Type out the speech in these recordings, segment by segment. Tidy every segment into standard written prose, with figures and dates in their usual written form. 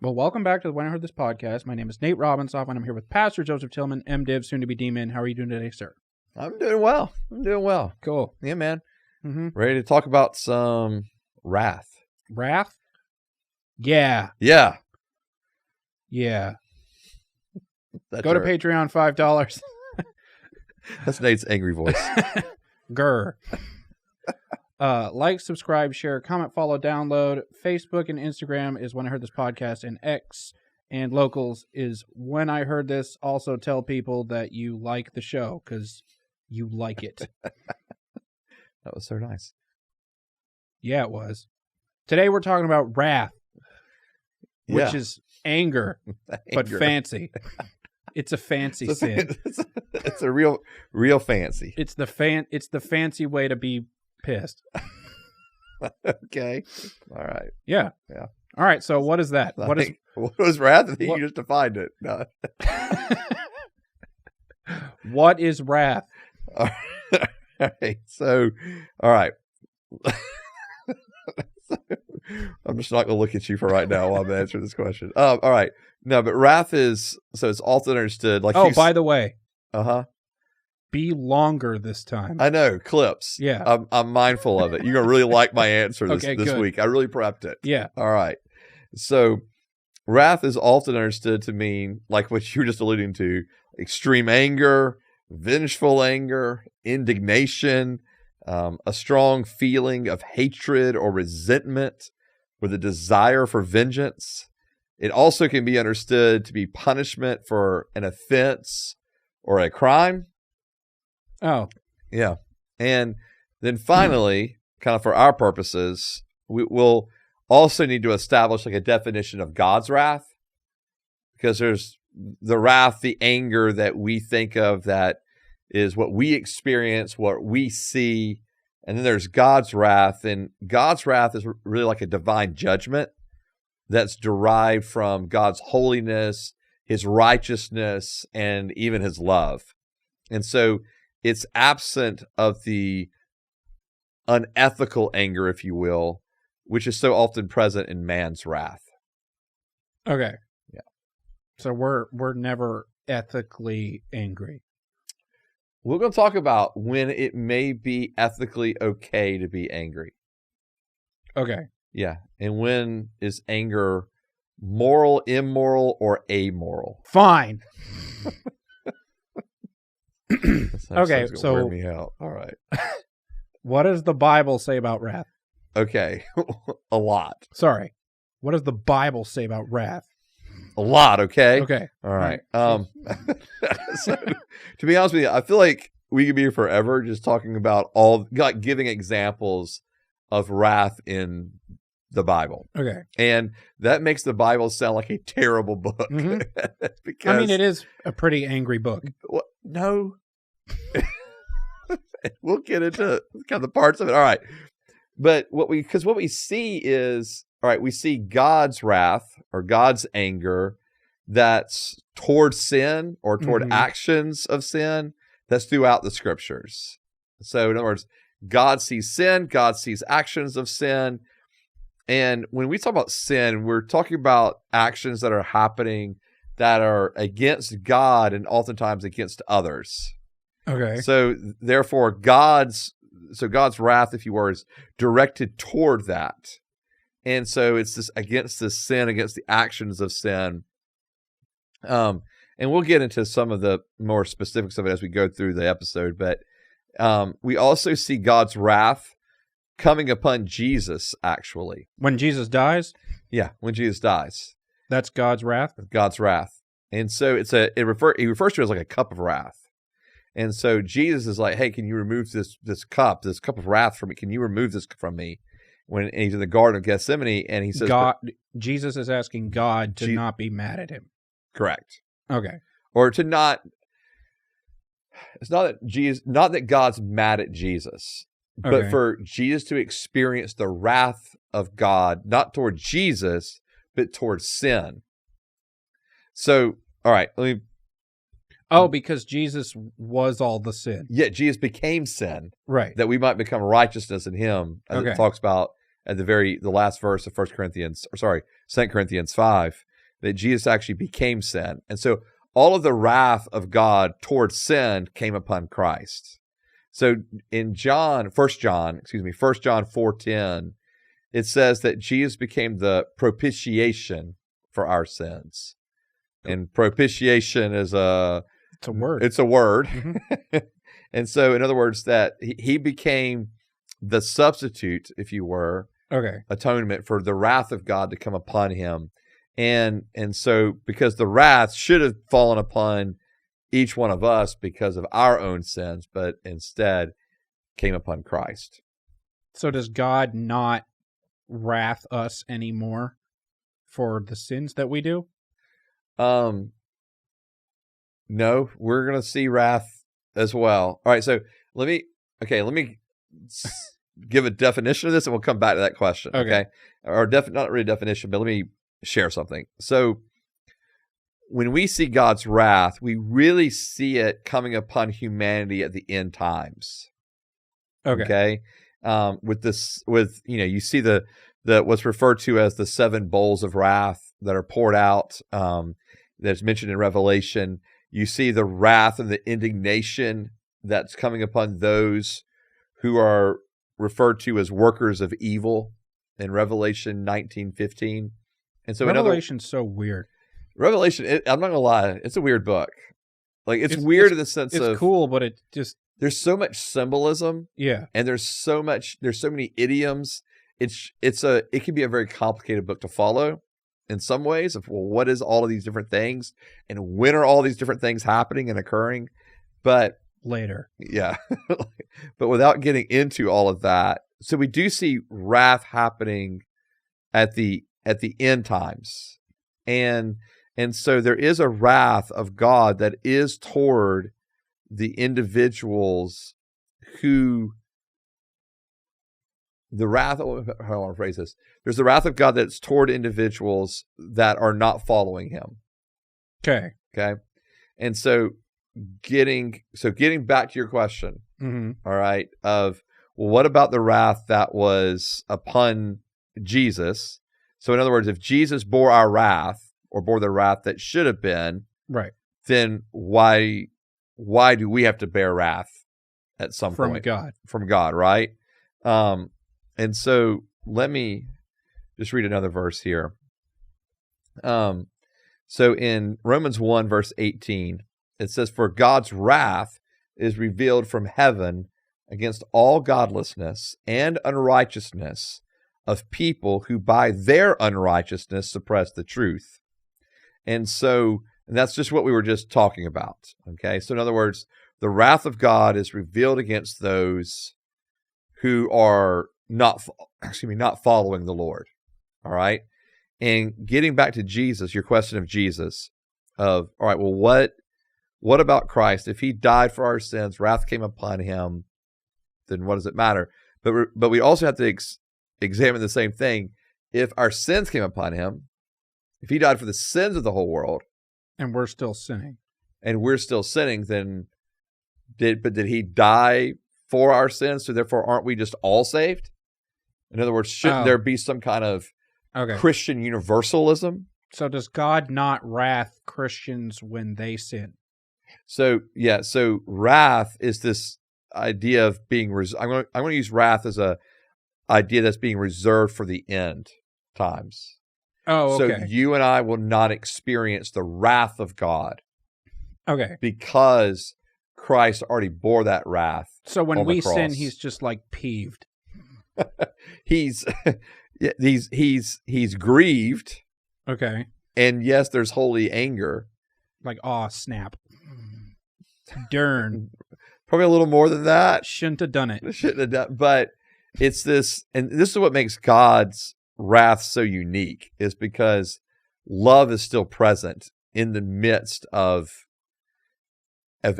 Well, welcome back to the When I Heard This podcast. My name is Nate Robinsoff, and I'm here with Pastor Joseph Tillman, MDiv, soon to be D-Man. How are you doing today, sir? I'm doing well. Cool. Yeah, man. Mm-hmm. Ready to talk about some wrath. Wrath? Yeah. Yeah. That's Go to Patreon, $5. That's Nate's angry voice. Grr. Like, subscribe, share, comment, follow, download. Facebook and Instagram is When I Heard This podcast, and X and Locals is When I Heard This. Also tell people that you like the show because you like it. That was so nice. Yeah, it was. Today we're talking about wrath, which is anger, but fancy. It's a fancy sin. It's a real fancy. It's the fancy way to be pissed. Okay. All right. Yeah. All right. So what is that? What was wrath? I think you just defined it. No. What is wrath? All right. So, all right. I'm just not going to look at you for right now while I'm answering this question. All right. No, but wrath is, so it's often understood like. Oh, by the way. Uh-huh. Be longer this time. I know, clips. Yeah. I'm mindful of it. You're going to really like my answer this good. week. I really prepped it. Yeah. All right. So wrath is often understood to mean, like what you were just alluding to, extreme anger, vengeful anger, indignation, a strong feeling of hatred or resentment with a desire for vengeance. It also can be understood to be punishment for an offense or a crime. Oh. Yeah. And then finally, kind of for our purposes, we'll also need to establish like a definition of God's wrath, because there's the wrath, the anger that we think of that is what we experience, what we see. And then there's God's wrath, and God's wrath is really like a divine judgment that's derived from God's holiness, his righteousness, and even his love. And so it's absent of the unethical anger, if you will, which is so often present in man's wrath. Okay. Yeah. So we're never ethically angry. We're going to talk about when it may be ethically okay to be angry. Okay. Yeah. And when is anger moral, immoral, or amoral? Fine. Okay, so wear me out. All right. What does the Bible say about wrath? Okay. A lot. Sorry. What does the Bible say about wrath? A lot, okay? Okay. All right. So, to be honest with you, I feel like we could be here forever just talking about like giving examples of wrath in the Bible. Okay. And that makes the Bible sound like a terrible book. Mm-hmm. Because, I mean, it is a pretty angry book. No. We'll get into kind of the parts of it. All right. But what we see is, all right, we see God's wrath or God's anger that's toward sin or toward actions of sin that's throughout the scriptures. So in other words, God sees sin, God sees actions of sin. And when we talk about sin, we're talking about actions that are happening that are against God and oftentimes against others. Okay. So therefore, God's wrath, if you were, is directed toward that. And so it's this against the sin, against the actions of sin. And we'll get into some of the more specifics of it as we go through the episode. But we also see God's wrath coming upon Jesus, actually. When Jesus dies? Yeah, when Jesus dies. That's God's wrath? God's wrath. And so he refers to it as like a cup of wrath. And so Jesus is like, hey, can you remove this cup of wrath from me? Can you remove this from me? When he's in the Garden of Gethsemane, and he says, Jesus is asking God to not be mad at him. Correct. Okay. Or to not, it's not that God's mad at Jesus, but for Jesus to experience the wrath of God, not toward Jesus, but toward sin. So, all right, let me. Oh, because Jesus was all the sin. Yeah, Jesus became sin. Right. That we might become righteousness in him, as it talks about at the last verse of 2 Corinthians 5. that Jesus actually became sin. And so all of the wrath of God towards sin came upon Christ. So in First John 4:10, it says that Jesus became the propitiation for our sins. And propitiation is it's a word. It's a word. Mm-hmm. And so, in other words, that he became the substitute, if you were, atonement for the wrath of God to come upon him. And so, because the wrath should have fallen upon each one of us because of our own sins, but instead came upon Christ. So does God not wrath us anymore for the sins that we do? No, we're going to see wrath as well. All right, so let me give a definition of this, and we'll come back to that question. Okay. Or not really a definition, but let me share something. So when we see God's wrath, we really see it coming upon humanity at the end times. Okay. You see the what's referred to as the 7 bowls of wrath that are poured out, that's mentioned in Revelation. You see the wrath and the indignation that's coming upon those who are referred to as workers of evil in Revelation 19:15. And so Revelation's so weird. Revelation, I'm not gonna lie, it's a weird book. Like it's weird in the sense of it's cool, but it just there's so much symbolism. Yeah. And there's so many idioms. It can be a very complicated book to follow in some ways of, well, what is all of these different things and when are all these different things happening and occurring? But later. Yeah. But without getting into all of that. So we do see wrath happening at the end times. And so there is a wrath of God that is toward the individuals who how do I want to phrase this? There's the wrath of God that's toward individuals that are not following him. Okay. And so getting back to your question, all right, of, well, what about the wrath that was upon Jesus? So in other words, if Jesus bore our wrath or bore the wrath that should have been, right, then why do we have to bear wrath at some point? From God, right? And so let me just read another verse here. So in Romans 1, verse 18, it says, "For God's wrath is revealed from heaven against all godlessness and unrighteousness of people who by their unrighteousness suppress the truth." And that's just what we were just talking about. Okay. So in other words, the wrath of God is revealed against those who are not following the Lord. All right. And getting back to Jesus, your question of Jesus, all right, well, what about Christ? If he died for our sins, wrath came upon him, then what does it matter? But we also have to examine the same thing. If our sins came upon him, if he died for the sins of the whole world, and we're still sinning, then did he die for our sins? So therefore, aren't we just all saved? In other words, shouldn't there be some kind of Christian universalism? So does God not wrath Christians when they sin? So wrath is this idea of being. I'm going to use wrath as a idea that's being reserved for the end times. Oh, okay. So you and I will not experience the wrath of God. Okay. Because Christ already bore that wrath. So when we sin, he's just like peeved. he's grieved. Okay. And yes, there's holy anger. Like, aw, snap. Darn. Probably a little more than that. Shouldn't have done it. But it's this, and this is what makes God's wrath so unique, is because love is still present in the midst of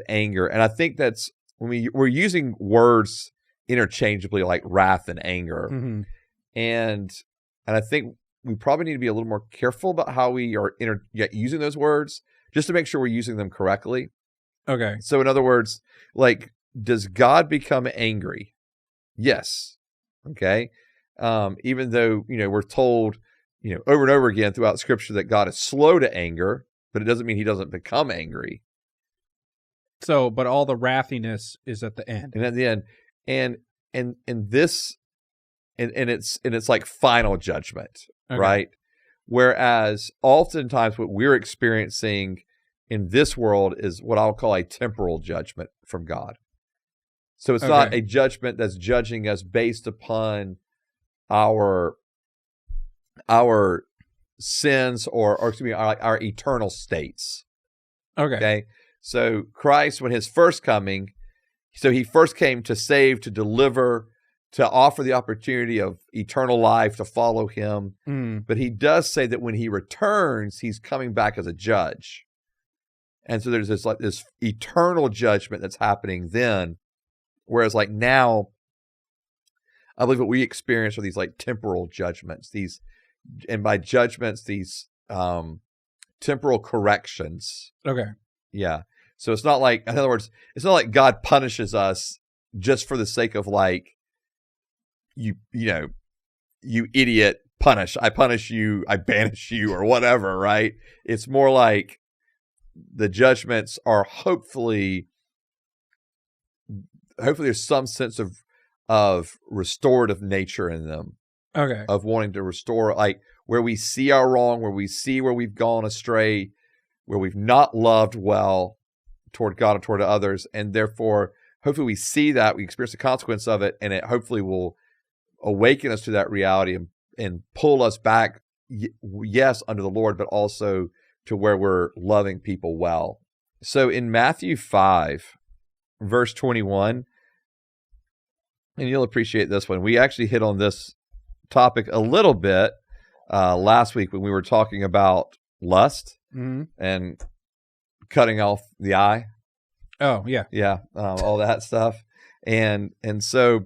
anger. And I think that's when we're using words interchangeably, like wrath and anger. Mm-hmm. And I think we probably need to be a little more careful about how we are using those words, just to make sure we're using them correctly. Okay. So in other words, like, does God become angry? Yes. Okay. Even though, we're told over and over again throughout Scripture that God is slow to anger, but it doesn't mean he doesn't become angry. So, but all the wrathiness is at the end. And at the end, and this, and it's like final judgment, Okay. right? Whereas oftentimes what we're experiencing in this world is what I'll call a temporal judgment from God. So it's not a judgment that's judging us based upon our sins or excuse me, our eternal states. Okay. So Christ, when his first coming, so he first came to save, to deliver, to offer the opportunity of eternal life, to follow him. But he does say that when he returns, he's coming back as a judge. And so there's this eternal judgment that's happening then. Whereas like now, I believe what we experience are these like temporal judgments, and by judgments, these temporal corrections. Okay. Yeah. So it's not like, in other words, it's not like God punishes us just for the sake of like, you idiot, I punish you, I banish you or whatever, right? It's more like the judgments are hopefully there's some sense of restorative nature in them. Okay. Of wanting to restore, like where we see our wrong, where we see where we've gone astray, where we've not loved well toward God and toward others, and therefore, hopefully we see that, we experience the consequence of it, and it hopefully will awaken us to that reality and pull us back, yes, under the Lord, but also to where we're loving people well. So in Matthew 5, verse 21, and you'll appreciate this one, we actually hit on this topic a little bit last week when we were talking about lust and cutting off the eye. Oh yeah, yeah, all that stuff, and so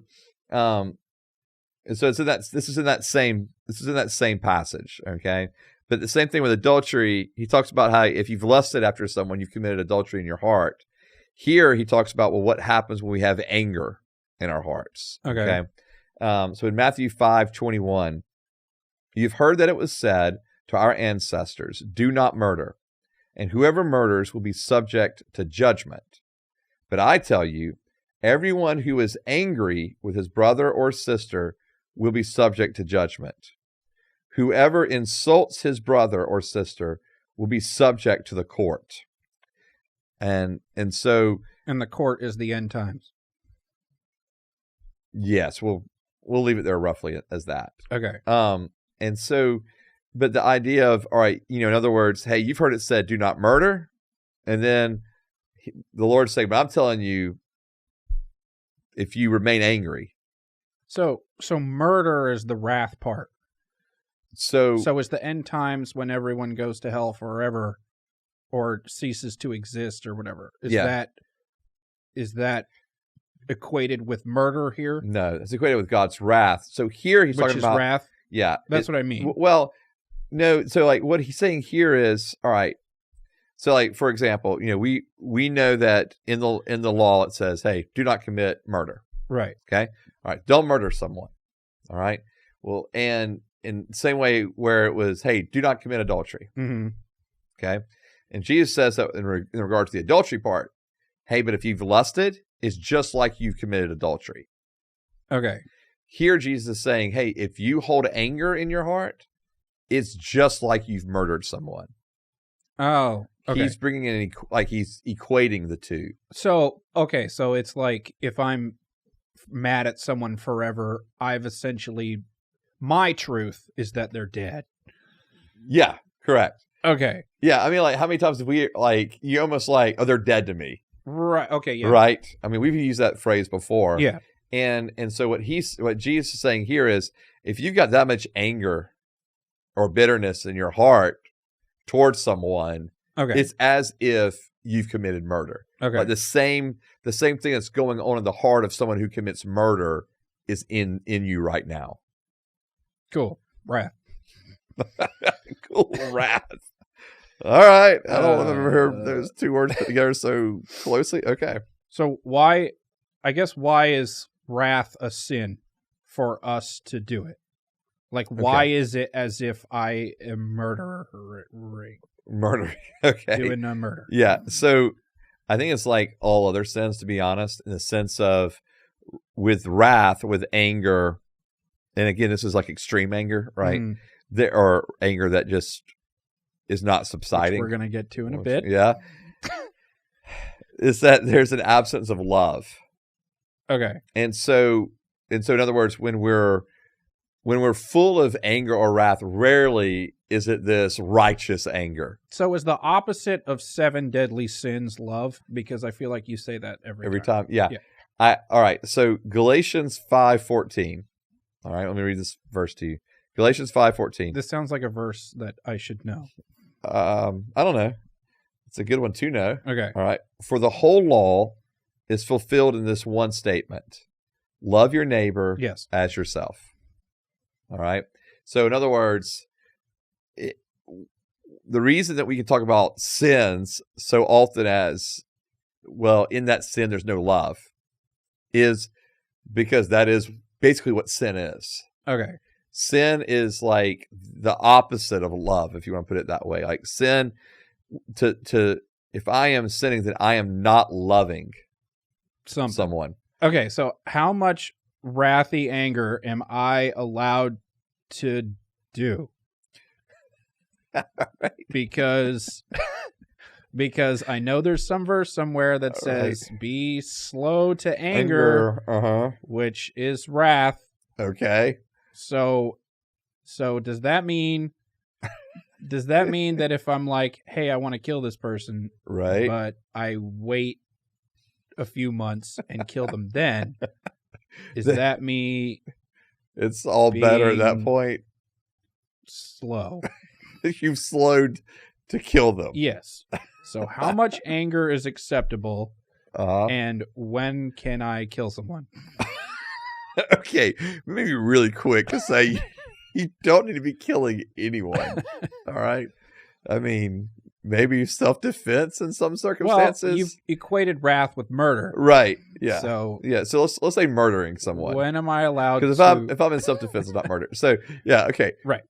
it's in that this is in that same passage, okay. But the same thing with adultery. He talks about how if you've lusted after someone, you've committed adultery in your heart. Here he talks about what happens when we have anger in our hearts. Okay. So in Matthew 5:21, you've heard that it was said to our ancestors, "Do not murder, and whoever murders will be subject to judgment. But I tell you, everyone who is angry with his brother or sister will be subject to judgment. Whoever insults his brother or sister will be subject to the court." And so, and the court is the end times. Yes, we'll leave it there roughly as that. Okay. And so, but the idea of, all right, in other words, hey, you've heard it said, "Do not murder," and then the Lord's saying, "But I'm telling you, if you remain angry." So murder is the wrath part. So is the end times when everyone goes to hell forever, or ceases to exist, or whatever? Is that equated with murder here? No, it's equated with God's wrath. So here he's talking about wrath. Yeah, that's what I mean. Well, no. So like what he's saying here is, all right. So like for example, we know that in the law it says, hey, do not commit murder. Right. Okay. All right. Don't murder someone. All right. Well, and in the same way where it was, hey, do not commit adultery. Mm-hmm. Okay. And Jesus says that in regard to the adultery part, hey, but if you've lusted, it's just like you've committed adultery. Okay. Here Jesus is saying, hey, if you hold anger in your heart, it's just like you've murdered someone. Oh, okay. He's bringing in, like he's equating the two. So it's like if I'm mad at someone forever, I've essentially, my truth is that they're dead. Yeah, correct. Okay. Yeah, I mean, like, how many times have we, like, you almost like, oh, they're dead to me. Right. Okay. Yeah. Right. I mean, we've used that phrase before. Yeah. And so what Jesus is saying here is, if you've got that much anger or bitterness in your heart towards someone, okay, it's as if you've committed murder. Okay. Like the same thing that's going on in the heart of someone who commits murder is in you right now. Cool. Wrath. Cool. Wrath. All right. I don't know if I've ever heard those two words put together so closely. Okay. So why is wrath a sin for us to do it? Like, why is it as if I am murdering? Murdering. Okay. Doing a murder. Yeah. So I think it's like all other sins, to be honest, in the sense of with wrath, with anger, and again, this is like extreme anger, right? Mhm. There are anger that just is not subsiding. Which we're going to get to in a bit. Yeah. Is that there's an absence of love. Okay. And so in other words, when we're full of anger or wrath, rarely is it this righteous anger. So is the opposite of 7 deadly sins love? Because I feel like you say that every time. Yeah. All right. So Galatians 5:14. All right. Let me read this verse to you. Galatians 5:14. This sounds like a verse that I should know. I don't know. It's a good one to know. Okay. All right. For the whole law is fulfilled in this one statement: love your neighbor as yourself. All right. So in other words, the reason that we can talk about sins so often as, well, in that sin there's no love, is because that is basically what sin is. Okay. Sin is like the opposite of love, if you want to put it that way. Like sin, if I am sinning, then I am not loving someone. Okay, so how much wrathy anger am I allowed to do? Right. Because I know there's some verse somewhere that says, be slow to anger. Which is wrath. Okay. So does that mean that if I'm like, hey, I want to kill this person, right, but I wait a few months and kill them then, is that me? It's all better at that point. Slow. You've slowed to kill them. Yes. So how much anger is acceptable, and when can I kill someone? Okay, maybe really quick to say you don't need to be killing anyone. All right. I mean, maybe self-defense in some circumstances. Well, you've equated wrath with murder, right? Yeah. So let's say murdering someone. When am I allowed? Because if I'm in self-defense, it's not murder. So yeah, okay, right.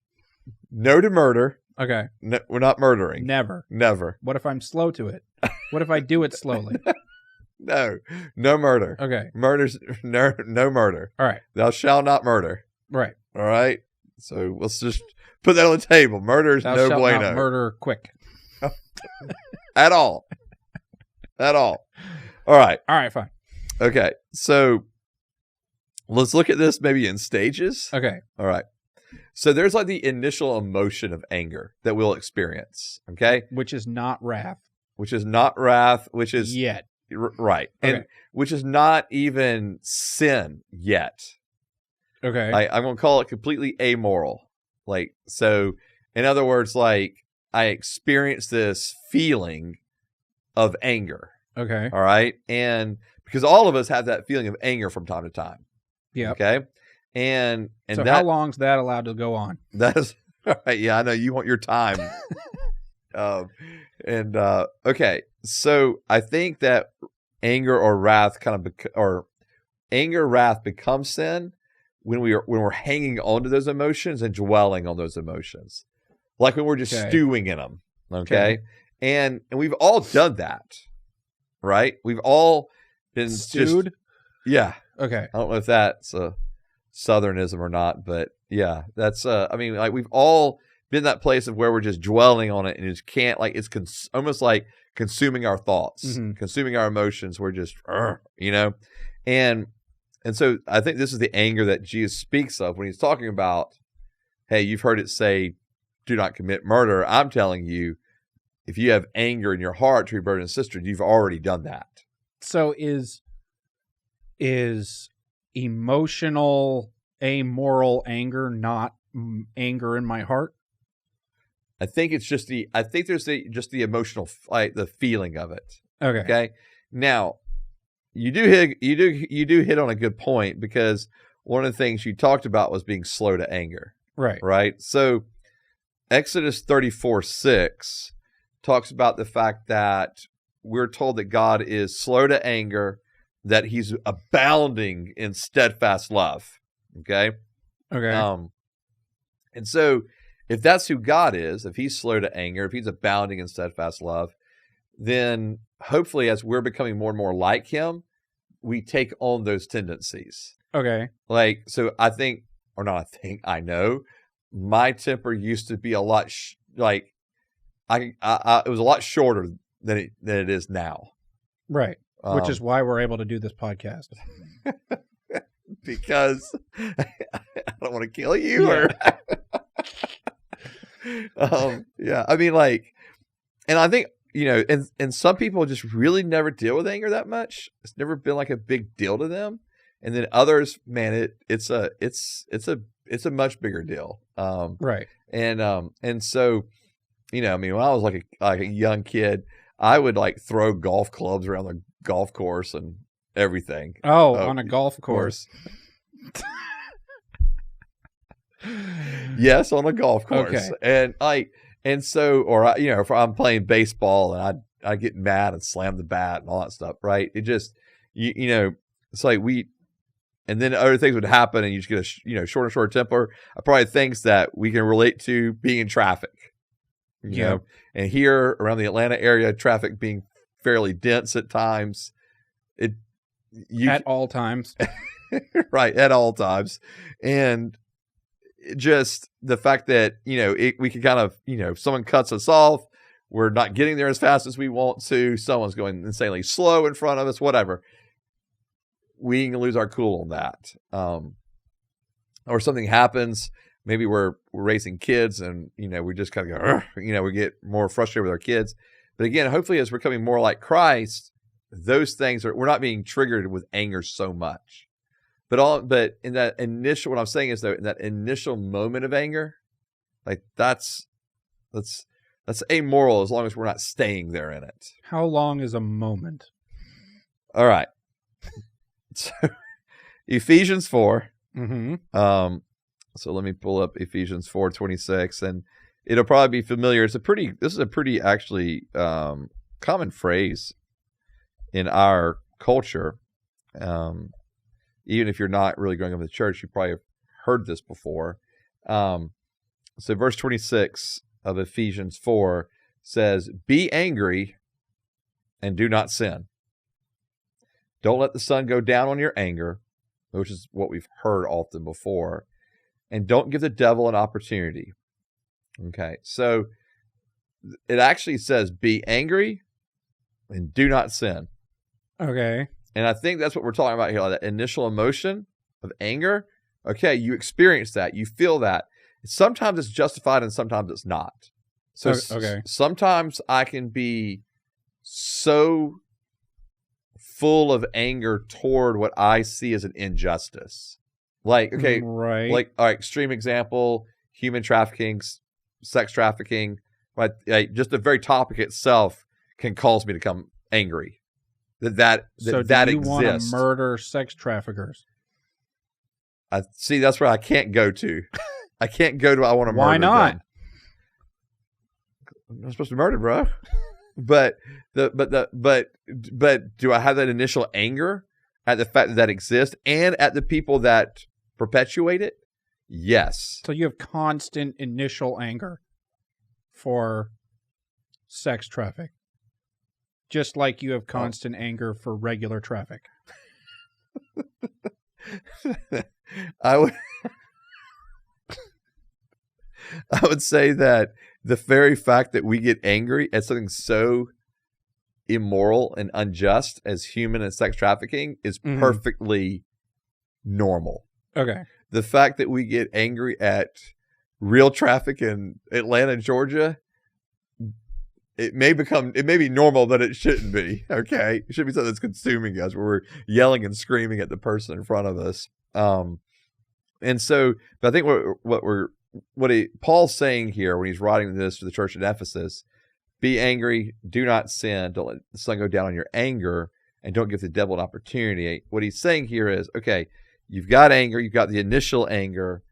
No to murder. Okay. No, we're not murdering. Never. What if I'm slow to it? What if I do it slowly? No murder. Okay. Murder's no murder. All right. Thou shalt not murder. Right. All right. So let's just put that on the table. Murder's Thou no shalt bueno. Not murder quick. At all. All right. All right. Fine. Okay. So let's look at this maybe in stages. Okay. All right. So there's like the initial emotion of anger that we'll experience. Okay. Which is not wrath. Which is yet. Right. Okay. And which is not even sin yet. Okay. I'm going to call it completely amoral. Like, so in other words, like I experience this feeling of anger. Okay. All right. And because all of us have that feeling of anger from time to time. Yeah. Okay. And so how long's that allowed to go on? That is right. Yeah, I know you want your time. Okay. So I think that anger or wrath wrath becomes sin when we're hanging on to those emotions and dwelling on those emotions, like when we're just stewing in them. Okay. And we've all done that, right? We've all been stewed. Yeah. Okay. I don't know if that's a Southernism or not, but yeah, that's I mean, like we've all been that place of where we're just dwelling on it and just can't, like, it's almost like consuming our thoughts, consuming our emotions. We're just, and so I think this is the anger that Jesus speaks of when he's talking about, hey, you've heard it say, do not commit murder. I'm telling you, if you have anger in your heart to your brother and sister, you've already done that. So is emotional, amoral anger not anger in my heart? I think it's just the emotional, like the feeling of it. Okay. Okay. Now, you do hit on a good point, because one of the things you talked about was being slow to anger. Right. Right. So Exodus 34:6 talks about the fact that we're told that God is slow to anger, that he's abounding in steadfast love. Okay. Okay. And so if that's who God is, if he's slow to anger, if he's abounding in steadfast love, then hopefully as we're becoming more and more like him, we take on those tendencies. Okay. Like, so I think, or not I think, I know, my temper used to be a lot, it was a lot shorter than it is now. Right. Which is why we're able to do this podcast. Because I don't want to kill you. Yeah. Yeah. I mean, like, and I think, and some people just really never deal with anger that much. It's never been like a big deal to them. And then others, man, it's a much bigger deal. Right. And so, when I was like a young kid, I would like throw golf clubs around the golf course and everything. Oh, on a golf course. Yes, on a golf course. Okay. And so, or if I'm playing baseball and I get mad and slam the bat and all that stuff, right? It just, it's like and then other things would happen and you just get a short and short temper. I probably things that we can relate to being in traffic, you know, and here around the Atlanta area, traffic being fairly dense at times. At all times. Right, at all times. And just the fact that, we can kind of, if someone cuts us off, we're not getting there as fast as we want to, someone's going insanely slow in front of us, whatever. We can lose our cool on that. Or something happens, maybe we're raising kids and, we just kind of go, we get more frustrated with our kids. But again, hopefully as we're becoming more like Christ, those things we're not being triggered with anger so much. But in that initial, what I'm saying is though, in that initial moment of anger, like that's amoral as long as we're not staying there in it. How long is a moment? All right. So Ephesians 4. Mm-hmm. So let me pull up Ephesians 4:26, and it'll probably be familiar. This is a pretty actually common phrase in our culture. Even if you're not really growing up in the church, you probably have heard this before. So verse 26 of Ephesians 4 says, "Be angry and do not sin. Don't let the sun go down on your anger," which is what we've heard often before, "and don't give the devil an opportunity." Okay, so it actually says, "Be angry and do not sin." Okay. And I think that's what we're talking about here, like that initial emotion of anger. Okay, you experience that, you feel that. Sometimes it's justified and sometimes it's not. So okay. Sometimes I can be so full of anger toward what I see as an injustice. Like, okay, right. Like, all right, extreme example, human trafficking, sex trafficking, right? Like, just the very topic itself can cause me to become angry. That you exists. Want to murder sex traffickers? I see. That's where I can't go to. I can't go to. I want to murder. Why not? Them. I'm not supposed to murder, bro. But do I have that initial anger at the fact that exists and at the people that perpetuate it? Yes. So you have constant initial anger for sex traffic. Just like you have constant anger for regular traffic. I would say that the very fact that we get angry at something so immoral and unjust as human and sex trafficking is perfectly normal. Okay. The fact that we get angry at real traffic in Atlanta, Georgia, it may be normal, but it shouldn't be. Okay, it should be something that's consuming us, where we're yelling and screaming at the person in front of us. And so, but I think Paul's saying here when he's writing this to the church at Ephesus: be angry, do not sin, don't let the sun go down on your anger, and don't give the devil an opportunity. What he's saying here is, okay, you've got anger, you've got the initial anger,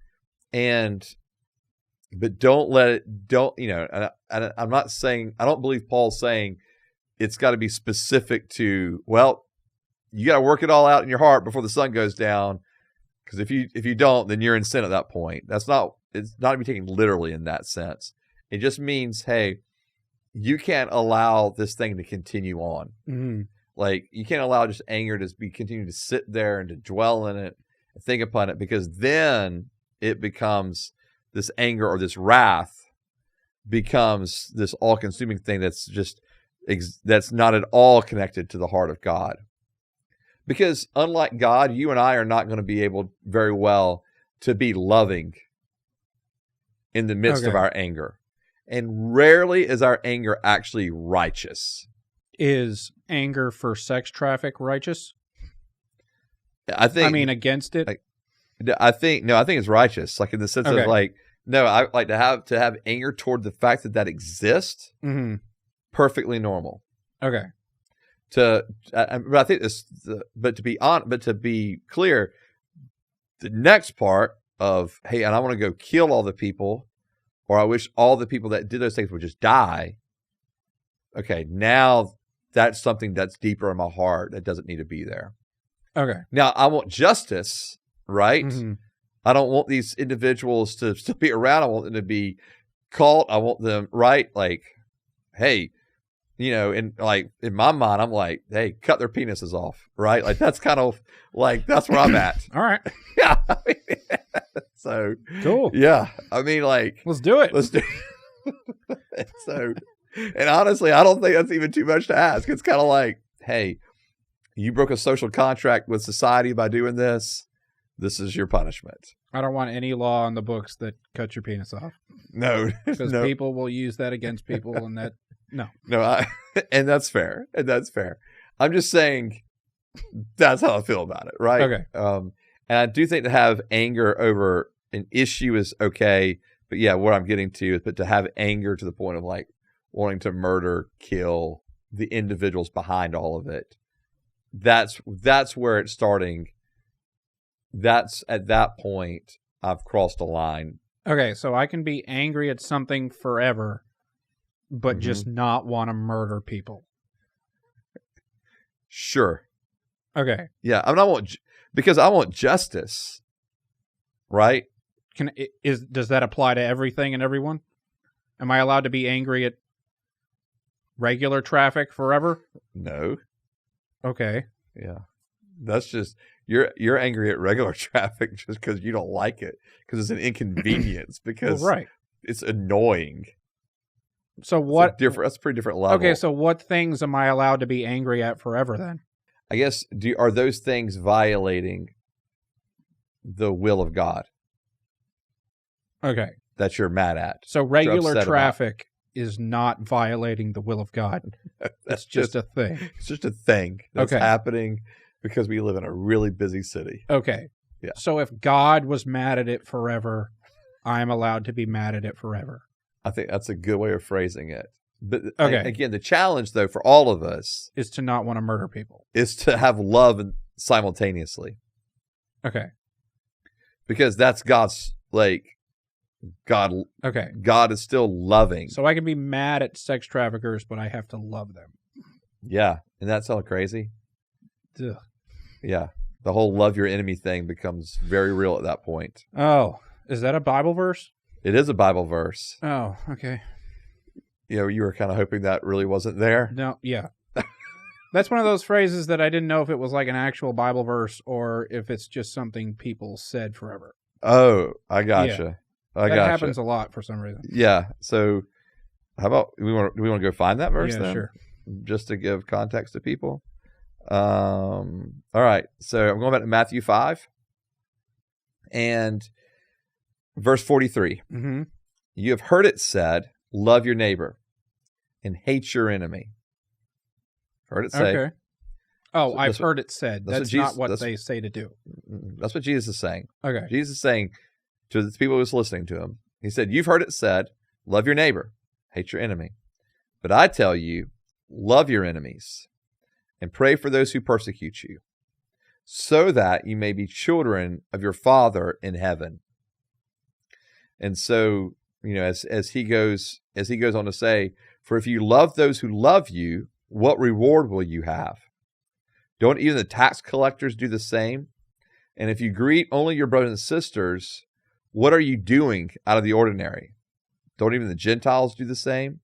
but don't let it, I'm not saying, I don't believe Paul's saying it's got to be specific to, well, you got to work it all out in your heart before the sun goes down. Because if you don't, then you're in sin at that point. That's not it's not to be taken literally in that sense. It just means, hey, you can't allow this thing to continue on. Mm-hmm. Like, you can't allow just anger to continue to sit there and to dwell in it and think upon it, because then it becomes this anger, or this wrath becomes this all-consuming thing that's just that's not at all connected to the heart of God. Because unlike God, you and I are not going to be able very well to be loving in the midst of our anger. And rarely is our anger actually righteous. Is anger for sex traffic righteous? I think against it? I think it's righteous. Like, in the sense of like, no, I like to have anger toward the fact that exists. Mm-hmm. Perfectly normal. Okay. But I think but to be clear, the next part of, hey, and I want to go kill all the people, or I wish all the people that did those things would just die. Okay, now that's something that's deeper in my heart that doesn't need to be there. Okay. Now I want justice, right? Mm-hmm. I don't want these individuals to still be around. I want them to be caught. I want them, right? Like, hey, in my mind, I'm like, hey, cut their penises off, right? Like, that's kind of like, that's where I'm at. All right. Yeah. So cool. Yeah. I mean, like, let's do it. So, and honestly, I don't think that's even too much to ask. It's kind of like, hey, you broke a social contract with society by doing this. This is your punishment. I don't want any law in the books that cuts your penis off. No. Because people will use that against people, and that, no. And that's fair. I'm just saying that's how I feel about it, right? Okay. And I do think to have anger over an issue is okay, but yeah, what I'm getting to is, but to have anger to the point of like wanting to murder, kill the individuals behind all of it, that's where it's starting. That's at that point I've crossed a line. Okay, so I can be angry at something forever, but just not want to murder people. Sure. Okay. Yeah, I mean, because I want justice, right? Does that apply to everything and everyone? Am I allowed to be angry at regular traffic forever? No. Okay. Yeah. That's just you're angry at regular traffic just because you don't like it, because it's an inconvenience, because right. It's annoying. So what? That's a pretty different level. Okay, so what things am I allowed to be angry at forever then? I guess are those things violating the will of God? Okay. That you're mad at. So regular traffic is not violating the will of God. It's just a thing. It's just a thing that's happening because we live in a really busy city. Okay. Yeah. So if God was mad at it forever, I'm allowed to be mad at it forever. I think that's a good way of phrasing it. But again, the challenge, though, for all of us is to not want to murder people. Is to have love simultaneously. Okay. Because that's God's, God. Okay. God is still loving. So I can be mad at sex traffickers, but I have to love them. Yeah. And that sound crazy? Ugh. Yeah. The whole love your enemy thing becomes very real at that point. Oh, is that a Bible verse? It is a Bible verse. Oh, okay. You were kind of hoping that really wasn't there? No, yeah. That's one of those phrases that I didn't know if it was like an actual Bible verse or if it's just something people said forever. Oh, I gotcha. Yeah. That happens a lot for some reason. Yeah. So how about do we want to go find that verse then? Sure. Just to give context to people. All right. So I'm going back to Matthew 5 and verse 43. Mm-hmm. You have heard it said, love your neighbor and hate your enemy. Heard it say. Okay. Oh, I've heard it said. That's not what they say to do. That's what Jesus is saying. Okay. Jesus is saying to the people who was listening to him, he said, you've heard it said, love your neighbor, hate your enemy. But I tell you, love your enemies and pray for those who persecute you, so that you may be children of your Father in heaven. And so, as he goes on to say, for if you love those who love you, what reward will you have? Don't even the tax collectors do the same? And if you greet only your brothers and sisters, what are you doing out of the ordinary? Don't even the Gentiles do the same?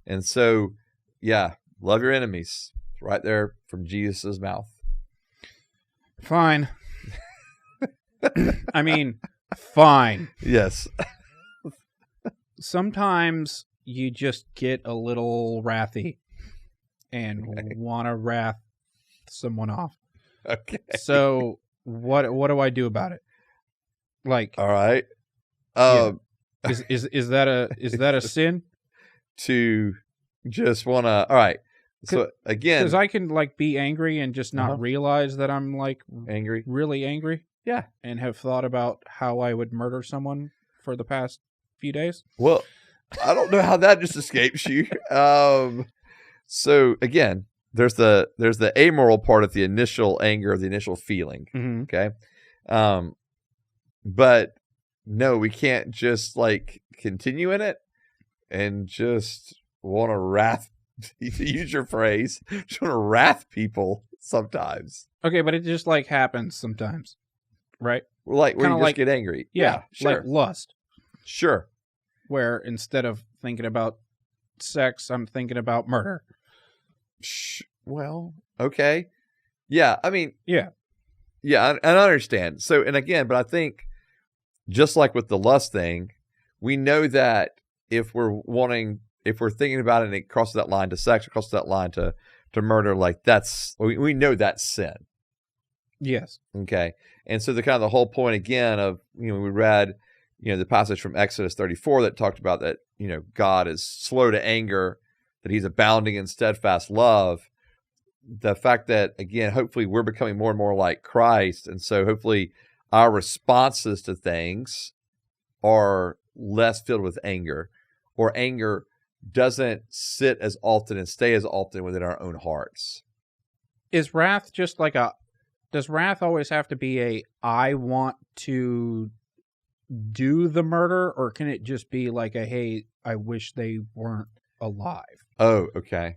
And so, yeah, love your enemies. It's right there from Jesus' mouth. Fine. I mean, fine. Yes. Sometimes you just get a little wrathy and want to wrath someone off. Okay. So what do I do about it? Like, All right. is that a sin? To just want to, all right. So again, because I can like be angry and just not realize that I'm like angry, really angry. Yeah. And have thought about how I would murder someone for the past few days. Well, I don't know how that just escapes you. So again, there's the amoral part of the initial anger, the initial feeling. Mm-hmm. Okay. But no, we can't just like continue in it and just want to wrath, to use your phrase, just want to wrath people sometimes. Okay, but it just like happens sometimes, right? Like where you just like, get angry. Yeah, sure. like lust. Sure. Where instead of thinking about sex, I'm thinking about murder. Well, okay. Yeah, I mean, yeah, I understand. So, and again, but I think just like with the lust thing, we know that if we're thinking about it and it crosses that line to sex, it crosses that line to murder, like we know that's sin. Yes. Okay. And so the whole point again of, we read, the passage from Exodus 34 that talked about that, God is slow to anger, that he's abounding in steadfast love. The fact that, again, hopefully we're becoming more and more like Christ. And so hopefully our responses to things are less filled with anger, or anger doesn't sit as often and stay as often within our own hearts. Is wrath just like does wrath always have to be I want to do the murder, or can it just be like hey, I wish they weren't alive? Oh, okay.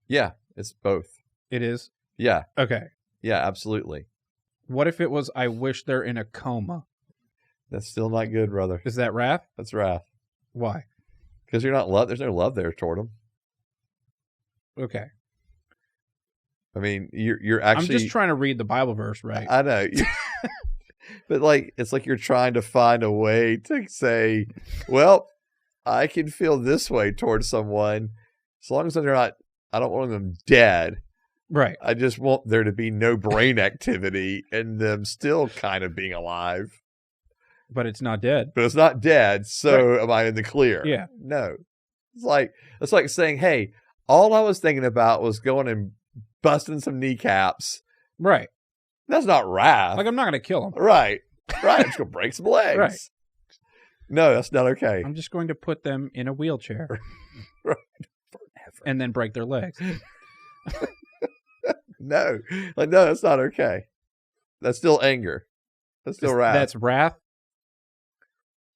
Yeah, it's both. It is? Yeah. Okay. Yeah, absolutely. What if it was I wish they're in a coma? That's still not good, brother. Is that wrath? That's wrath. Why? Because you're not loved. There's no love there toward them. Okay. I mean, you're actually... I'm just trying to read the Bible verse right. I know. But it's like you're trying to find a way to say, well, I can feel this way towards someone as long as they're not... I don't want them dead. Right. I just want there to be no brain activity and them still kind of being alive. But it's not dead. But it's not dead, so right. Am I in the clear? Yeah. No. It's like saying, hey, all I was thinking about was going and busting some kneecaps. Right. That's not wrath. Like, I'm not going to kill them. Right. I'm just going to break some legs. Right. No, that's not okay. I'm just going to put them in a wheelchair. Right. Forever. And then break their legs. No, that's not okay. That's still anger. That's still wrath. That's wrath?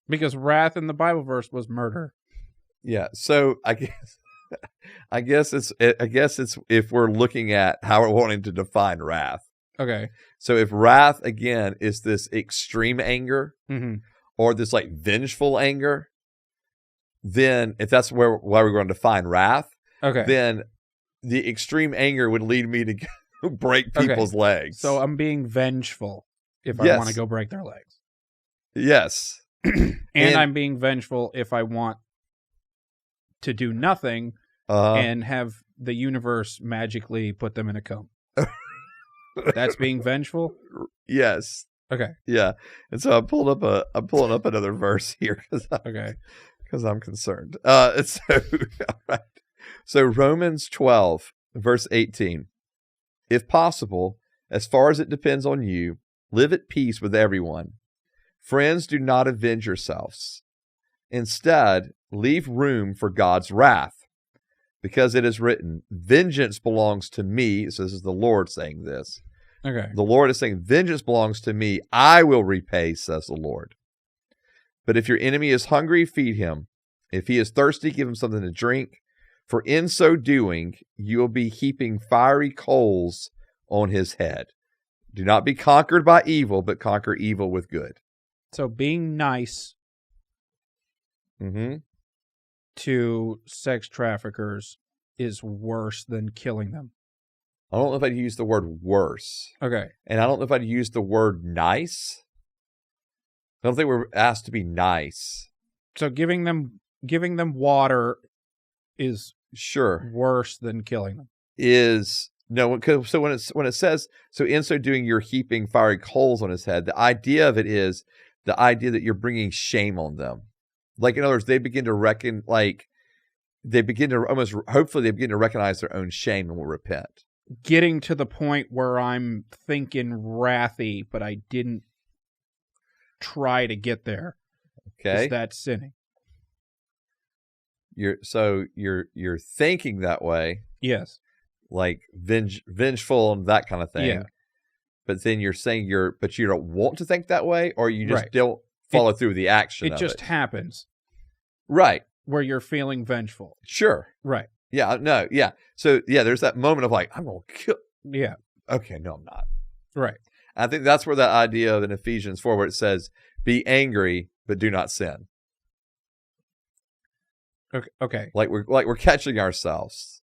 Because wrath in the Bible verse was murder. Yeah. So I guess it's if we're looking at how we're wanting to define wrath. Okay. So if wrath again is this extreme anger, mm-hmm. or this like vengeful anger, then if that's why we're going to define wrath, okay, then the extreme anger would lead me to go break people's legs. So I'm being vengeful if I want to go break their legs. Yes. and I'm being vengeful if I want to do nothing and have the universe magically put them in a coma. That's being vengeful? Yes. Okay. Yeah. And so I'm pulling up another verse here because I'm concerned. All right. So Romans 12, verse 18. If possible, as far as it depends on you, live at peace with everyone. Friends, do not avenge yourselves. Instead, leave room for God's wrath, because it is written, vengeance belongs to me. So this is the Lord saying this. Okay. The Lord is saying, vengeance belongs to me. I will repay, says the Lord. But if your enemy is hungry, feed him. If he is thirsty, give him something to drink. For in so doing, you will be heaping fiery coals on his head. Do not be conquered by evil, but conquer evil with good. So being nice Mm-hmm. to sex traffickers is worse than killing them. I don't know if I'd use the word worse. Okay. And I don't know if I'd use the word nice. I don't think we're asked to be nice. So giving them water is Sure. worse than killing them. So when it says, so in so doing you're heaping fiery coals on his head, the idea of it is the idea that you're bringing shame on them. Like, in other words, they begin to hopefully they begin to recognize their own shame and will repent. Getting to the point where I'm thinking wrathy, but I didn't try to get there. Okay. Is that sinning? You're thinking that way. Yes. Like vengeful and that kind of thing. Yeah. But then you're saying but you don't want to think that way, or you just Right. don't follow through with the action of it. It just happens. Right. Where you're feeling vengeful. Sure. Right. Yeah. No. Yeah. So yeah, there's that moment of like, I'm going to kill. Yeah. Okay. No, I'm not. Right. I think that's where that idea of in Ephesians 4, where it says, be angry, but do not sin. Okay. Like we're catching ourselves.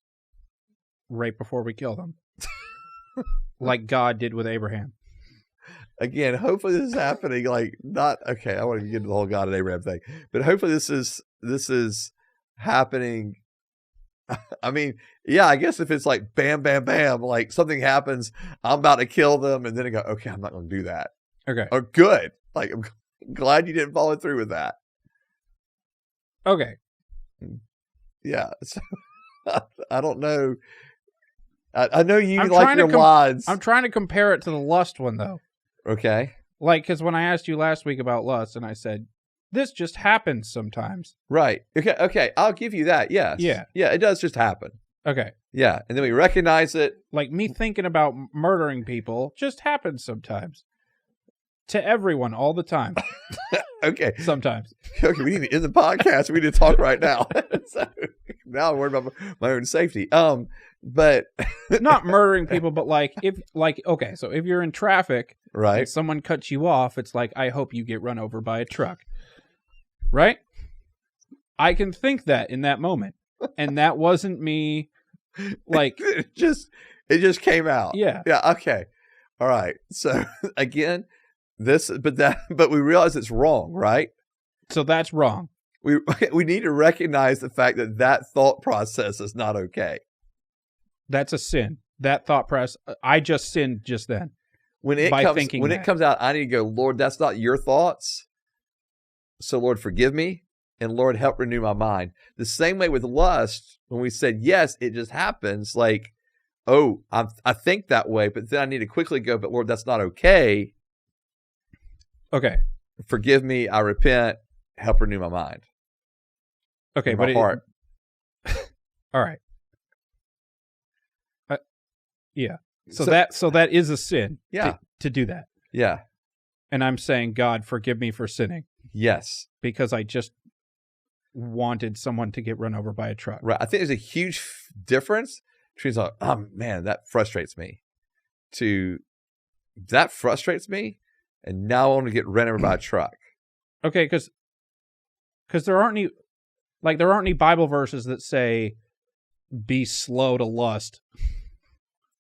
Right before we kill them. Like God did with Abraham. Again, hopefully this is happening. Like, not okay. I want to get into the whole God and Abraham thing, but hopefully this is happening. I mean, yeah, I guess if it's like bam, bam, bam, like something happens, I'm about to kill them, and then I go, okay, I'm not going to do that. Okay. Oh, good. Like, I'm glad you didn't follow through with that. Okay. Yeah. So, I don't know. I know you I'm like trying your to lines. I'm trying to compare it to the lust one, though. Okay. Like, because when I asked you last week about lust, and I said, this just happens sometimes. Right. Okay. I'll give you that. Yes. Yeah. Yeah, it does just happen. Okay. Yeah. And then we recognize it. Like, me thinking about murdering people just happens sometimes. To everyone, all the time. Okay. Sometimes. Okay, we need to end the podcast. We need to talk right now. So now I'm worried about my own safety. But Not murdering people, but okay, so if you're in traffic, right, and someone cuts you off, it's like, I hope you get run over by a truck. Right? I can think that in that moment. And that wasn't me, like... it just came out. Yeah. Yeah, okay. All right. So, again, but we realize it's wrong, right? So that's wrong. We need to recognize the fact that thought process is not okay. That's a sin. That thought process, I just sinned just then. When it comes out, I need to go, Lord, that's not your thoughts. So, Lord, forgive me. And Lord, help renew my mind. The same way with lust, when we said, yes, it just happens. Like, oh, I think that way, but then I need to quickly go, but Lord, that's not okay. Okay. Forgive me. I repent. Help renew my mind. Okay, my heart. All right. Yeah. So that is a sin. Yeah. To do that. Yeah. And I'm saying, God, forgive me for sinning. Yes. Because I just wanted someone to get run over by a truck. Right. I think there's a huge difference between like, oh man, that frustrates me, to that frustrates me, and now I want to get run over by a truck. Okay, because there aren't any Bible verses that say be slow to lust.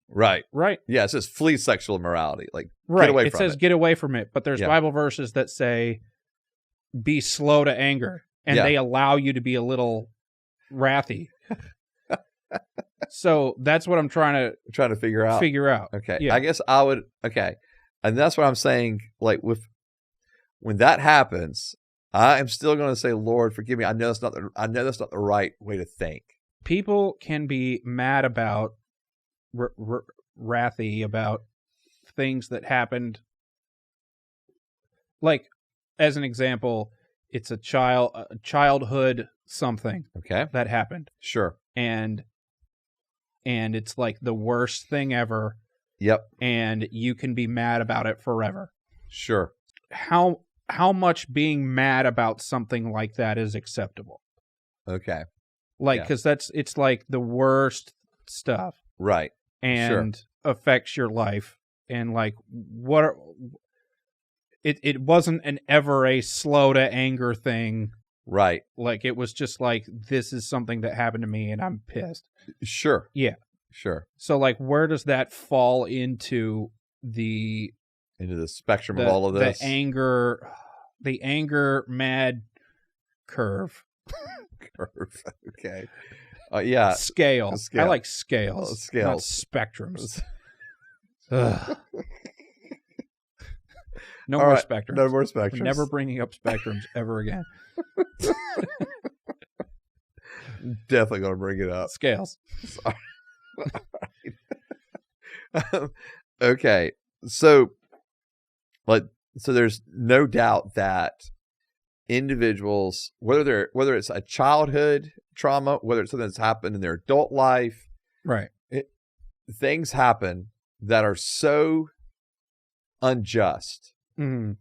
Right. Right. Yeah, it says flee sexual immorality. Like, right. Get away it from says it. Get away from it. But there's Bible verses that say be slow to anger. And they allow you to be a little wrathy. So that's what I'm trying to figure out. Okay. Yeah. I guess I would. Okay. And that's what I'm saying. Like, when that happens, I am still going to say, Lord, forgive me. I know that's not the right way to think. People can be mad about, wrathy about things that happened. Like, as an example, it's a childhood something that happened. Sure. And it's like the worst thing ever. Yep. And you can be mad about it forever. Sure. How much being mad about something like that is acceptable? Okay. Like, because it's like the worst stuff. Right. And affects your life. And like, what it wasn't an ever a slow to anger thing. Right. Like, it was just like, this is something that happened to me and I'm pissed. Sure. Yeah. Sure. So, like, where does that fall into the spectrum of all of this? The anger mad curve. Curve. Okay. Yeah. Scale. I like scales. Scales. Not spectrums. Ugh. No all more right. spectrums. No more spectrums. We're never bringing up spectrums ever again. Definitely going to bring it up. Scales. Okay. So there's no doubt that individuals, whether it's a childhood trauma, whether it's something that's happened in their adult life, right? Things happen that are so unjust, that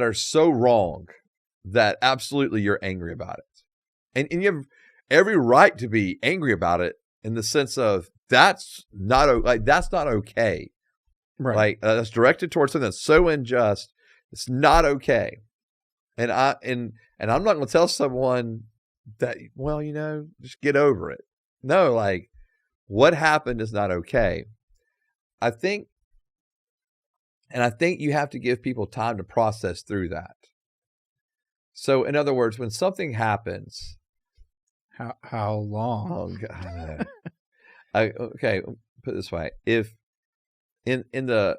are so wrong, that absolutely you're angry about it, and you have every right to be angry about it in the sense of that's not okay. Right. Like that's directed towards something that's so unjust. It's not okay. And I'm not going to tell someone that, well, just get over it. No, like what happened is not okay. I think you have to give people time to process through that. So in other words, when something happens, how long? Oh God. Okay, put it this way. If in the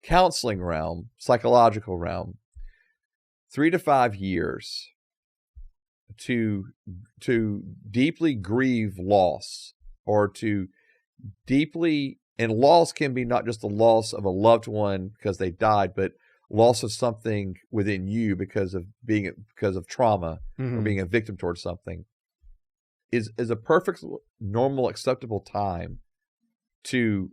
counseling realm, psychological realm, 3 to 5 years to deeply grieve loss, or to deeply, and loss can be not just the loss of a loved one because they died, but loss of something within you because of trauma, or being a victim towards something, is a perfect, normal, acceptable time to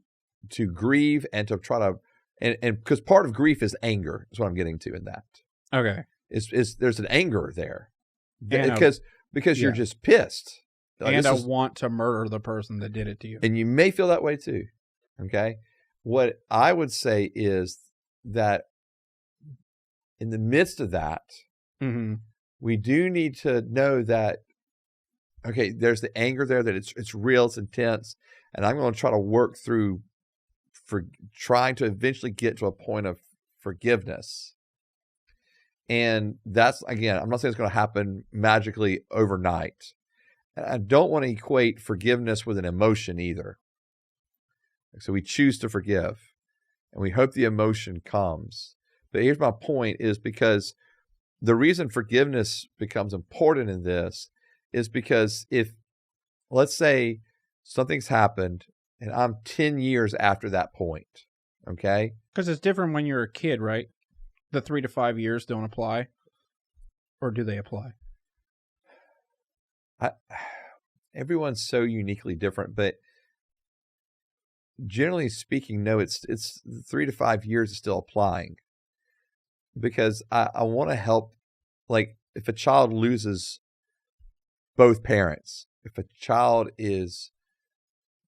grieve and to try to, and because part of grief is anger, is what I'm getting to in that. Okay. Is there's an anger there And because you're just pissed. Like, and I want to murder the person that did it to you. And you may feel that way too. Okay. What I would say is that in the midst of that, we do need to know that, okay, there's the anger there, that it's real, it's intense, and I'm going to try to work through for trying to eventually get to a point of forgiveness. And that's, again, I'm not saying it's going to happen magically overnight. And I don't want to equate forgiveness with an emotion either. So we choose to forgive, and we hope the emotion comes. But here's my point, is because the reason forgiveness becomes important in this is because if, let's say, something's happened and I'm 10 years after that point, okay? Because it's different when you're a kid, right? The 3 to 5 years don't apply, or do they apply? Everyone's so uniquely different, but generally speaking, no, it's 3 to 5 years is still applying, because I want to help. Like, if a child loses both parents, if a child is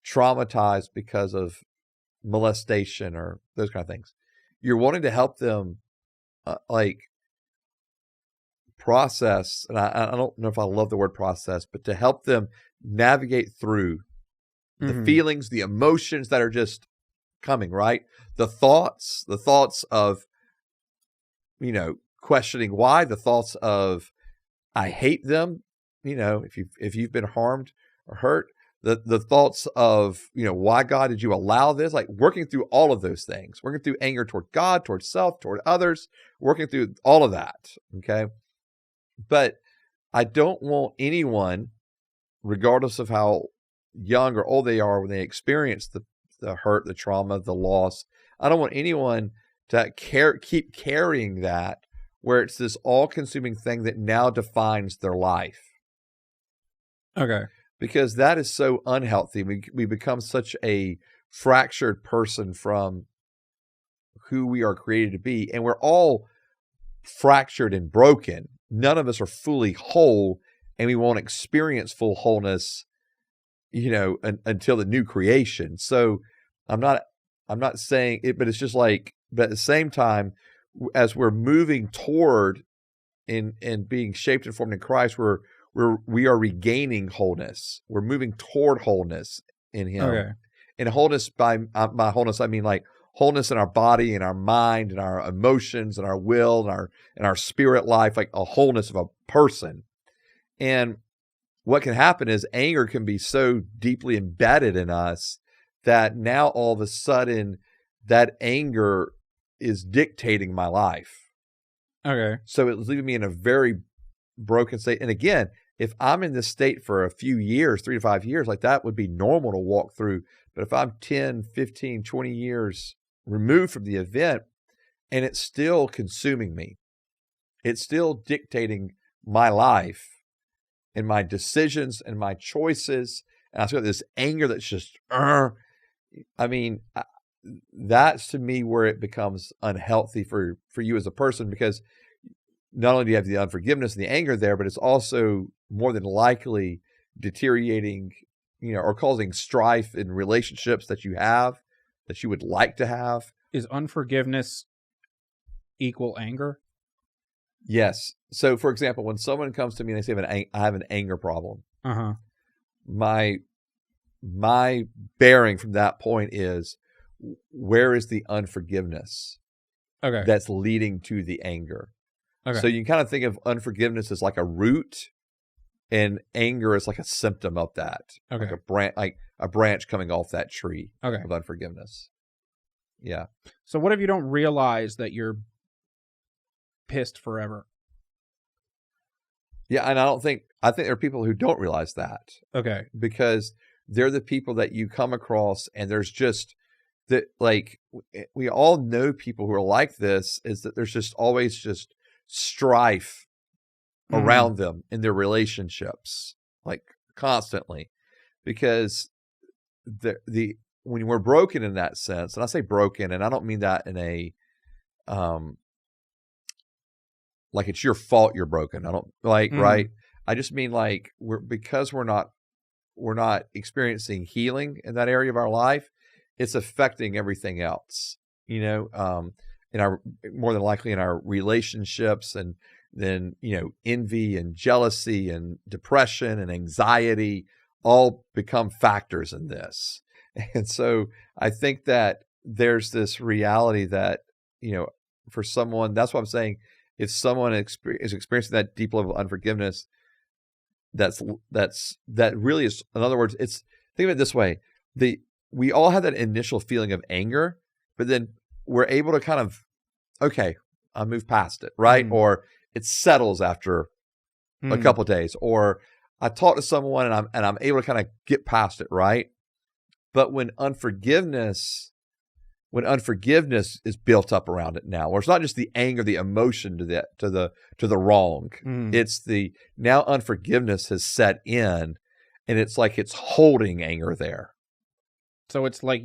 traumatized because of molestation or those kind of things, you're wanting to help them process, and I don't know if I love the word process, but to help them navigate through the feelings, the emotions that are just coming, right? The thoughts of, questioning why, the thoughts of, I hate them, if you've been harmed or hurt, the thoughts of, why, God, did you allow this? Like, working through all of those things, working through anger toward God, toward self, toward others, working through all of that. Okay. But I don't want anyone, regardless of how young or old they are, when they experience the hurt, the trauma, the loss, I don't want anyone to keep carrying that, where it's this all-consuming thing that now defines their life. Okay. Because that is so unhealthy. We become such a fractured person from who we are created to be. And we're all fractured and broken. None of us are fully whole, and we won't experience full wholeness, until the new creation. So I'm not I'm not saying it, but it's just like, but at the same time, as we're moving toward and being shaped and formed in Christ, we are regaining wholeness. We're moving toward wholeness in Him. Okay. And wholeness, by wholeness, I mean like wholeness in our body and our mind and our emotions and our will and our spirit life, like a wholeness of a person. And what can happen is anger can be so deeply embedded in us that now all of a sudden that anger is dictating my life. Okay. So it was leaving me in a very broken state. And again, if I'm in this state for a few years, 3 to 5 years, like that would be normal to walk through. But if I'm 10, 15, 20 years removed from the event and it's still consuming me, it's still dictating my life and my decisions and my choices, and I've got this anger that's just, I mean, that's to me where it becomes unhealthy for you as a person, because not only do you have the unforgiveness and the anger there, but it's also more than likely deteriorating, or causing strife in relationships that you have, that you would like to have. Is unforgiveness equal anger? Yes. So, for example, when someone comes to me and they say, I have an anger problem, my bearing from that point is, where is the unforgiveness that's leading to the anger? Okay. So you can kind of think of unforgiveness as like a root, and anger is like a symptom of that, like a branch coming off that tree of unforgiveness. Yeah. So what if you don't realize that you're pissed forever? Yeah, and I think there are people who don't realize that. Okay. Because they're the people that you come across, and there's just that, like, we all know people who are like this, is that there's just always just strife around them in their relationships, like constantly, because when we're broken in that sense, and I say broken, and I don't mean that in a like it's your fault you're broken. I don't like right. I just mean like because we're not experiencing healing in that area of our life, it's affecting everything else. In our, more than likely in our relationships, and then envy and jealousy and depression and anxiety all become factors in this. And so I think that there's this reality that for someone, that's what I'm saying. If someone is experiencing that deep level of unforgiveness, that really is, in other words, think of it this way: we all have that initial feeling of anger, but then we're able to kind of, I move past it, right? Or it settles after a couple of days, or I talk to someone and I'm able to kind of get past it, right? But when unforgiveness is built up around it now, or it's not just the anger, the emotion to the wrong, it's now unforgiveness has set in, and it's like it's holding anger there. So it's like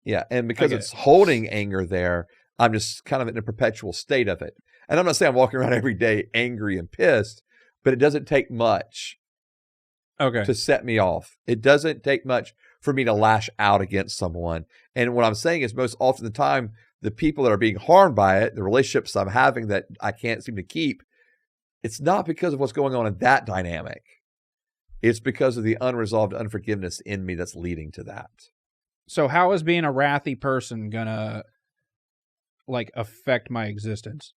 yeah, and because it's holding anger there, I'm just kind of in a perpetual state of it. And I'm not saying I'm walking around every day angry and pissed, but it doesn't take much to set me off. It doesn't take much for me to lash out against someone. And what I'm saying is, most often the time, the people that are being harmed by it, the relationships I'm having that I can't seem to keep, it's not because of what's going on in that dynamic. It's because of the unresolved unforgiveness in me that's leading to that. So how is being a wrathy person gonna affect my existence?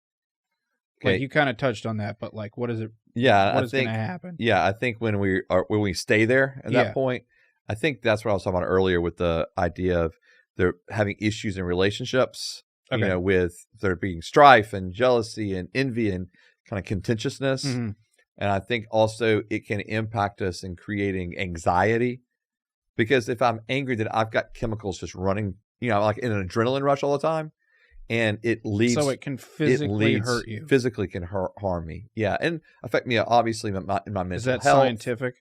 Like, you kind of touched on that, but what is it? Yeah, what is going to happen? Yeah, I think when we stay there at that point, I think that's what I was talking about earlier with the idea of they're having issues in relationships. With there being strife and jealousy and envy and kind of contentiousness. And I think also it can impact us in creating anxiety, because if I'm angry, that I've got chemicals just running, like in an adrenaline rush all the time. And it leads, so it can physically hurt you. Physically can harm me. Yeah, and affect me obviously in my mental health. Is that scientific?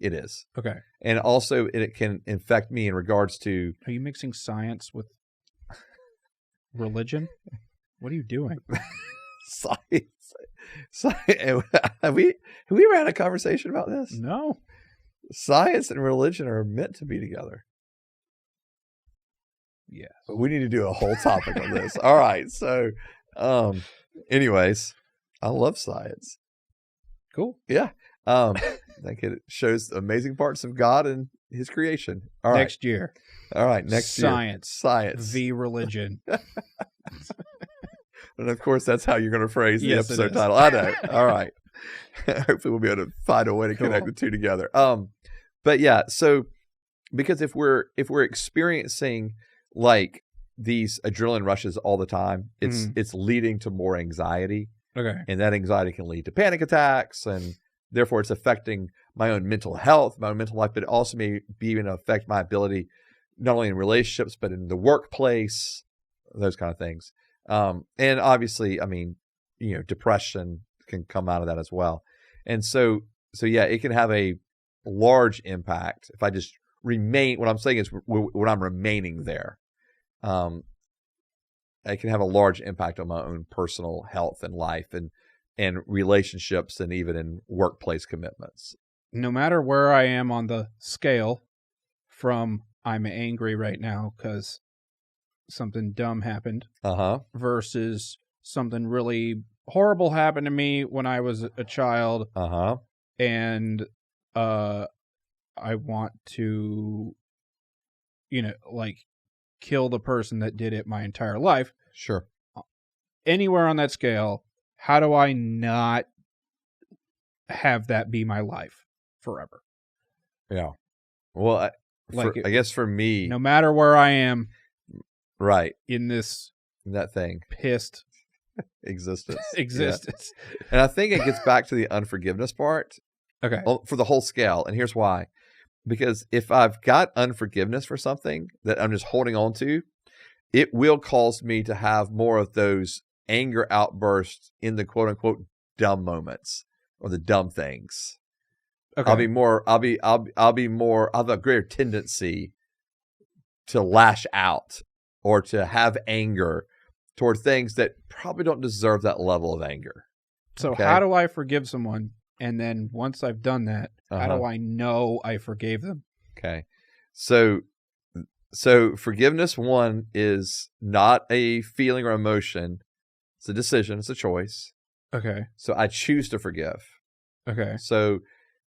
It is. Okay. And also it can infect me in regards to. Are you mixing science with religion? What are you doing? Science. Have we ever had a conversation about this? No. Science and religion are meant to be together. Yes. We need to do a whole topic on this. All right. So, anyways, I love science. Cool. Yeah. I think it shows amazing parts of God and his creation. All right. Next year. All right. Next year. Science. V religion. And of course, that's how you're going to phrase the Yes, episode title. I know. All right. Hopefully, we'll be able to find a way to connect the two together. But yeah, so because if we're experiencing like these adrenaline rushes all the time, it's leading to more anxiety. Okay. And that anxiety can lead to panic attacks, and therefore it's affecting my own mental health, my own mental life, but it also may be even affect my ability not only in relationships but in the workplace, those kind of things. And obviously, I mean, depression can come out of that as well. And so yeah, it can have a large impact if I just remain. What I'm saying is when I'm remaining there, it can have a large impact on my own personal health and life and relationships and even in workplace commitments. No matter where I am on the scale from I'm angry right now because something dumb happened versus something really horrible happened to me when I was a child and I want to like kill the person that did it my entire life. Sure. Anywhere on that scale, how do I not have that be my life forever? Yeah. Well, I guess for me, no matter where I am, right, in that thing, pissed existence. Yeah. And I think it gets back to the unforgiveness part. Okay. For the whole scale, and here's why. Because if I've got unforgiveness for something that I'm just holding on to, it will cause me to have more of those anger outbursts in the quote unquote dumb moments or the dumb things. Okay. I'll have a greater tendency to lash out or to have anger toward things that probably don't deserve that level of anger. So how do I forgive someone? And then once I've done that, how do I know I forgave them? Okay. So forgiveness, one, is not a feeling or emotion. It's a decision. It's a choice. Okay. So I choose to forgive. Okay. So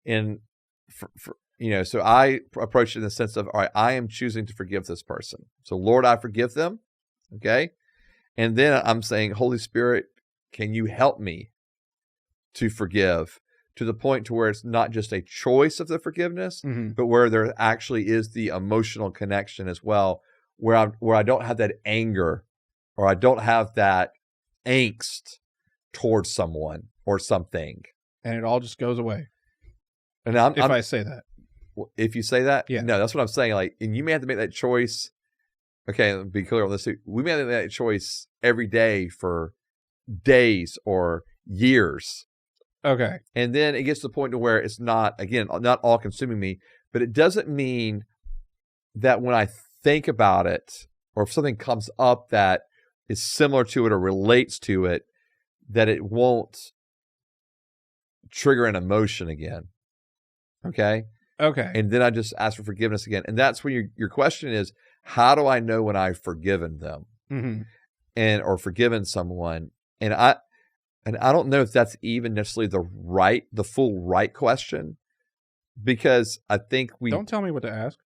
so I approach it in the sense of, all right, I am choosing to forgive this person. So Lord, I forgive them. Okay. And then I'm saying, Holy Spirit, can you help me to forgive to the point to where it's not just a choice of the forgiveness, but where there actually is the emotional connection as well, where I don't have that anger or I don't have that angst towards someone or something. And it all just goes away. And I say that. If you say that? Yeah. No, that's what I'm saying. Like, and you may have to make that choice. Okay, let me be clear on this. We may have to make that choice every day for days or years. Okay. And then it gets to the point to where it's not all consuming me, but it doesn't mean that when I think about it or if something comes up that is similar to it or relates to it, that it won't trigger an emotion again. Okay? Okay. And then I just ask for forgiveness again. And that's when your question is, how do I know when I've forgiven them or forgiven someone? And I don't know if that's even necessarily the full right question, because I think don't tell me what to ask.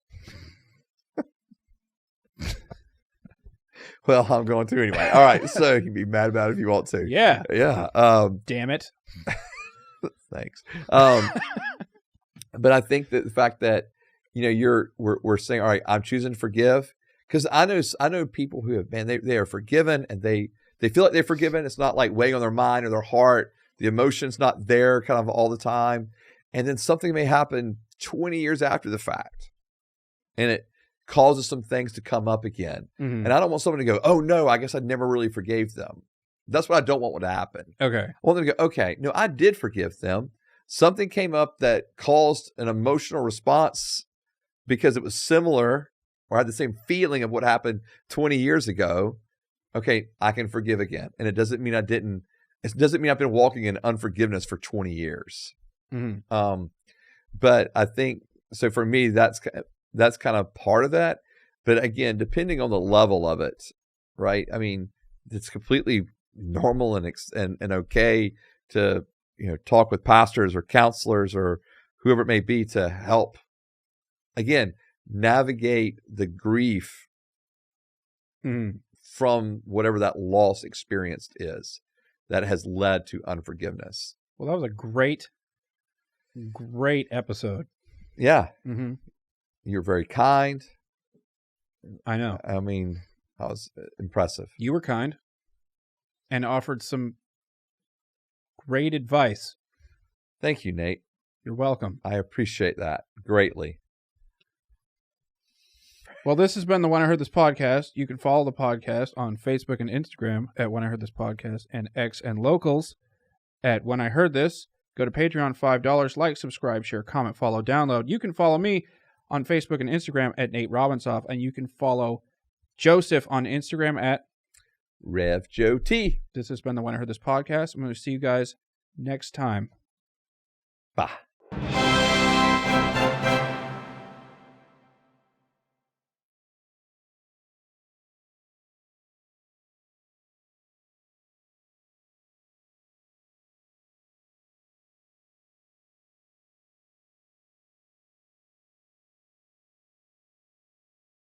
Well, I'm going to anyway. All right. So you can be mad about it if you want to. Yeah. Yeah. Damn it. Thanks. But I think that the fact that, we're saying, all right, I'm choosing to forgive, because I know people who have, man, they are forgiven and they feel like they're forgiven. It's not like weighing on their mind or their heart. The emotion's not there kind of all the time. And then something may happen 20 years after the fact, and it causes some things to come up again. And I don't want someone to go, oh no, I guess I never really forgave them. That's what I don't want to happen. Okay. I want them to go, okay, no, I did forgive them. Something came up that caused an emotional response because it was similar or had the same feeling of what happened 20 years ago. Okay, I can forgive again. And it doesn't mean I've been walking in unforgiveness for 20 years. But I think, so for me, that's kind of part of that. But again, depending on the level of it, right? I mean, it's completely normal and okay to, talk with pastors or counselors or whoever it may be to help, again, navigate the grief from whatever that loss experienced is that has led to unforgiveness. Well, that was a great episode. Yeah. Mm-hmm. You're very kind. I know. I mean, that was impressive. You were kind and offered some great advice. Thank you, Nate. You're welcome. I appreciate that greatly. Well, this has been the When I Heard This podcast. You can follow the podcast on Facebook and Instagram at When I Heard This podcast, and X and Locals at When I Heard This. Go to Patreon, $5. Like, subscribe, share, comment, follow, download. You can follow me on Facebook and Instagram at Nate Robinsoff, and you can follow Joseph on Instagram at Rev Joe T. This has been the When I Heard This podcast. I'm going to see you guys next time. Bye.